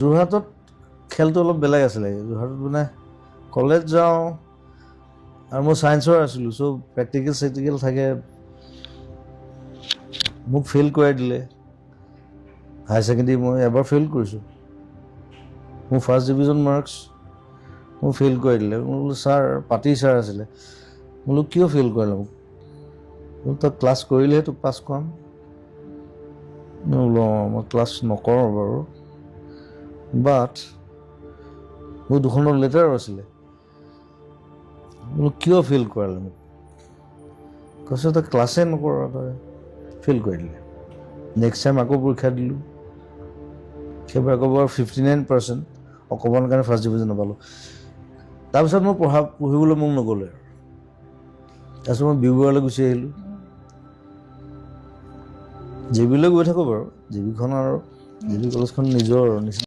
যোৰহাটত খেলটো অলপ বেলেগ আছিলে। যোৰহাটত মানে কলেজ যাওঁ আৰু মই ছায়েন্সৰ আছিলোঁ, চ' প্ৰেক্টিকেল থাকে। মোক ফেইল কৰাই দিলে। হায়াৰ ছেকেণ্ডেৰী মই এবাৰ ফেইল কৰিছোঁ। মোৰ ফাৰ্ষ্ট ডিভিজন মাৰ্কছ মোক ফেইল কৰাই দিলে। মই বোলো ছাৰ, পাতি ছাৰ আছিলে, বোলো কিয় ফেইল কৰালে মোক? বোলো তই ক্লাছ কৰিলেহে তোক পাছ কৰাম। মই বোলো মই ক্লাছ নকৰোঁ বাৰু, বাট মোৰ দুখনৰ লেটাৰো আছিলে। বোলো কিয় ফেইল কৰালে মোক? কৈছে তই ক্লাছে নকৰ, তই ফেইল কৰি দিলে। নেক্সট টাইম আকৌ পৰীক্ষা দিলোঁ, সেইবাৰ আকৌ বাৰু 59%, অকণমান কাৰণে ফাৰ্ষ্ট ডিভিজন নাপালোঁ। তাৰপিছত মই পঢ়িবলৈ মন নগ'লে আৰু। তাৰপিছত মই বিবৰুৱালৈ গুচি আহিলোঁ। জে বিলৈ গৈ থাকোঁ বাৰু, জে বিখন আৰু জে বি কলেজখন নিজৰ নিচিনা।